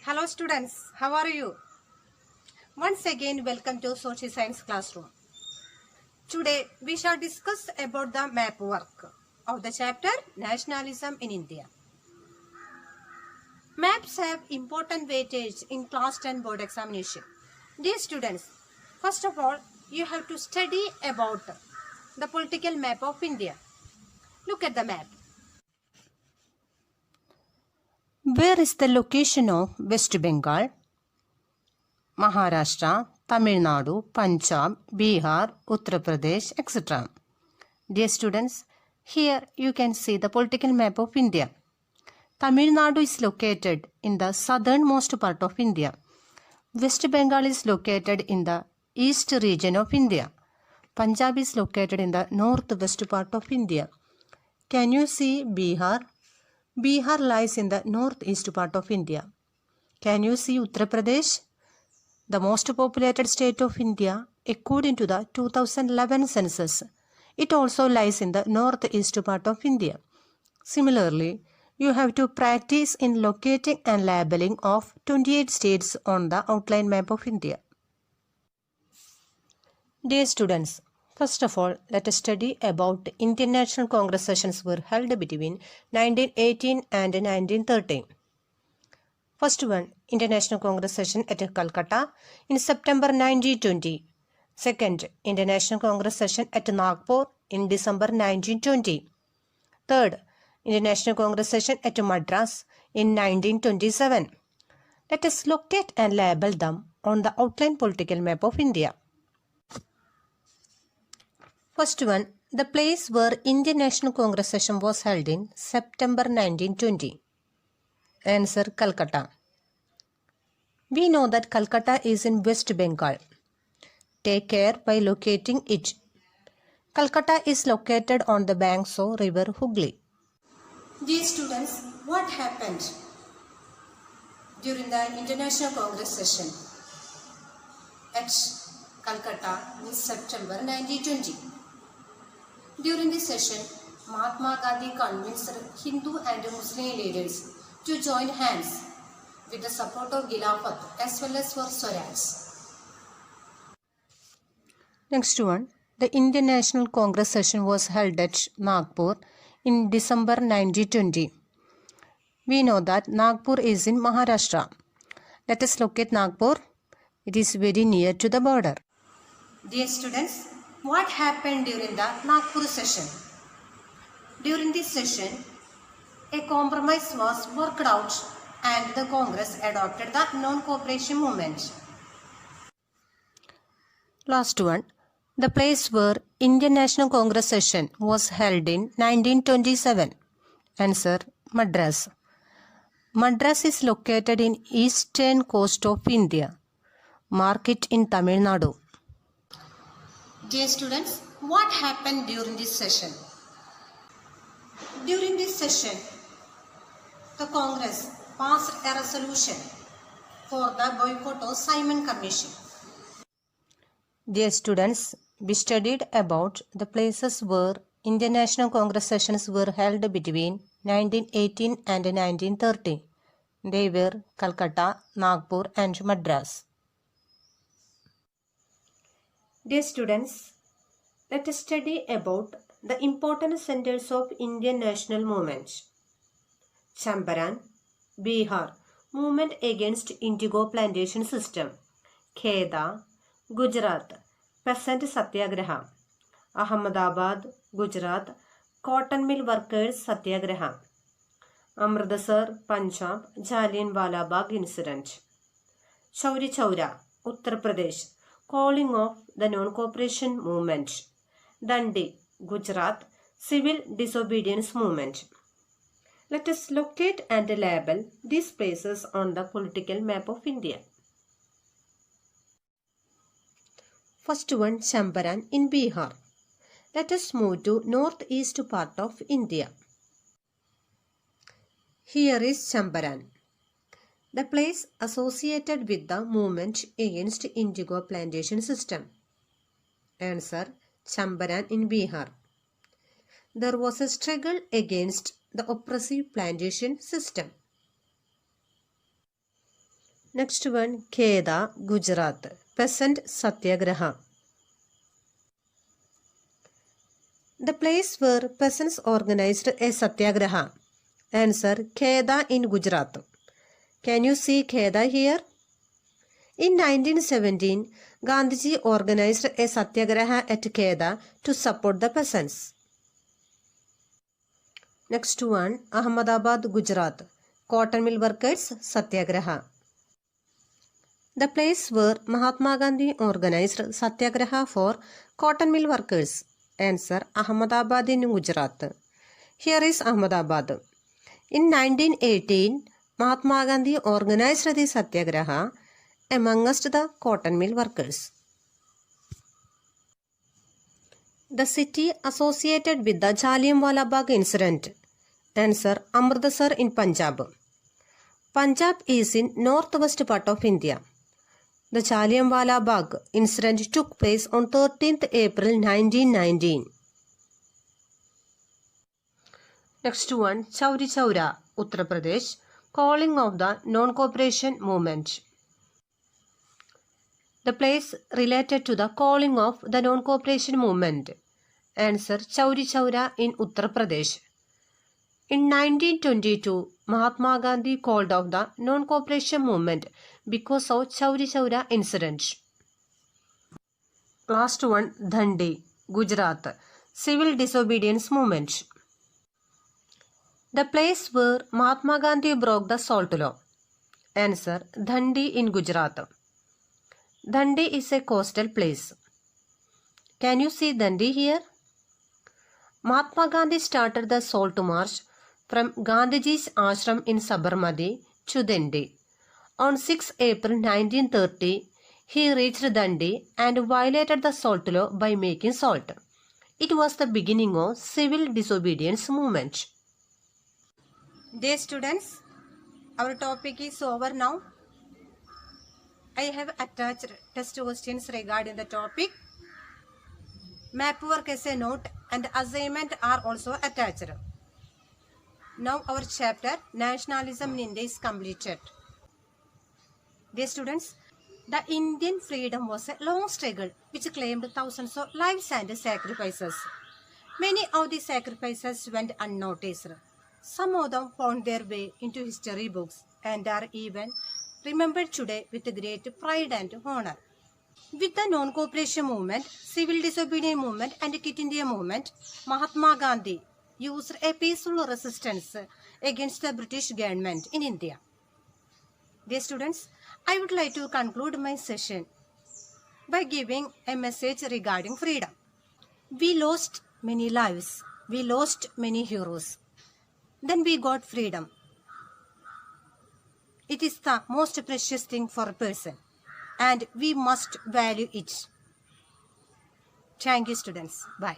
Hello students, how are you? Once again welcome to Social Science Classroom. Today we shall discuss about the map work of the chapter Nationalism in India. Maps have important weightage in class 10 board examination. Dear students, first of all you have to study about the political map of India. Look at the map. Where is the location of West Bengal, Maharashtra, Tamil Nadu, Punjab, Bihar, Uttar Pradesh, etc. Dear students, here you can see the political map of India. Tamil Nadu is located in the southernmost part of India. West Bengal is located in the east region of India. Punjab is located in the northwest part of India. Can you see Bihar? Bihar lies in the northeast part of India. Can you see Uttar Pradesh? The most populated state of India according to the 2011 census. It also lies in the northeast part of India. Similarly, you have to practice in locating and labeling of 28 states on the outline map of India. Dear students, first of all, let us study about Indian National Congress sessions were held between 1918 and 1913. First one, International Congress session at Calcutta in September 1920. Second, International Congress session at Nagpur in December 1920. Third, International Congress session at Madras in 1927. Let us locate and label them on the outline political map of India. First one, the place where Indian National Congress session was held in September 1920. Answer, Calcutta. We know that Calcutta is in West Bengal. Take care by locating it. Calcutta is located on the banks of River Hooghly. Dear students, what happened during the International Congress session at Calcutta in September 1920? During this session, Mahatma Gandhi convinced Hindu and Muslim leaders to join hands with the support of Khilafat as well as for Swaraj. Next one, the Indian National Congress session was held at Nagpur in December 1920. We know that Nagpur is in Maharashtra. Let us locate Nagpur. It is very near to the border. Dear students, what happened during the Nagpur session? During this session, a compromise was worked out and the Congress adopted the non-cooperation movement. Last one. The place where Indian National Congress session was held in 1927. Answer, Madras. Madras is located in eastern coast of India. Mark it in Tamil Nadu. Dear students, what happened during this session? During this session, the Congress passed a resolution for the boycott of Simon Commission. Dear students, we studied about the places where Indian National Congress sessions were held between 1918 and 1930. They were Calcutta, Nagpur and Madras. Dear students, let us study about the important centers of Indian national movement. Champaran, Bihar, movement against indigo plantation system. Kheda, Gujarat, peasant satyagraha. Ahmedabad, Gujarat, cotton mill workers satyagraha. Amritsar, Punjab, Jallianwala Bagh incident. Chauri Chaura, Uttar Pradesh, calling of the non-cooperation movement. Dandi, Gujarat, civil disobedience movement. Let us locate and label these places on the political map of India. First one, Champaran in Bihar. Let us move to northeast part of India. Here is Champaran, the place associated with the movement against indigo plantation system. Answer, Champaran in Bihar. There was a struggle against the oppressive plantation system. Next one, Kheda, Gujarat. Peasant Satyagraha. The place where peasants organized a satyagraha. Answer, Kheda in Gujarat. Can you see Kheda here? In 1917, Gandhiji organized a satyagraha at Kheda to support the peasants. Next one, Ahmedabad, Gujarat. Cotton mill workers satyagraha. The place where Mahatma Gandhi organized satyagraha for cotton mill workers. Answer, Ahmedabad in Gujarat. Here is Ahmedabad. In 1918, Mahatma Gandhi organized the satyagraha amongst the cotton mill workers. The city associated with the Jallianwala Bagh incident. Answer, Amritsar in Punjab. Punjab is in northwest part of India. The Jallianwala Bagh incident took place on 13th April 1919. Next one, Chauri Chaura, Uttar Pradesh. Calling of the non-cooperation movement. The place related to the calling of the non-cooperation movement. Answer, Chauri Chaura in Uttar Pradesh. In 1922, Mahatma Gandhi called off the non-cooperation movement because of Chauri Chaura incident. Last one, Dandi, Gujarat. Civil disobedience movement. The place where Mahatma Gandhi broke the salt law. Answer, Dandi in Gujarat. Dandi is a coastal place. Can you see Dandi here? Mahatma Gandhi started the salt march from Gandhiji's ashram in Sabarmati to Dandi. On 6 April 1930, he reached Dandi and violated the salt law by making salt. It was the beginning of civil disobedience movement. Dear students, our topic is over now. I have attached test questions regarding the topic. Map work as a note and assignment are also attached. Now our chapter Nationalism in India is completed. Dear students, the Indian freedom was a long struggle which claimed thousands of lives and sacrifices. Many of the sacrifices went unnoticed. Some of them found their way into history books and are even remembered today with great pride and honor. With the non-cooperation movement, civil disobedience movement and Quit India movement, Mahatma Gandhi used a peaceful resistance against the British government in India. Dear students, I would like to conclude my session by giving a message regarding freedom. We lost many lives. We lost many heroes. Then we got freedom. It is the most precious thing for a person, and we must value it. Thank you, students. Bye.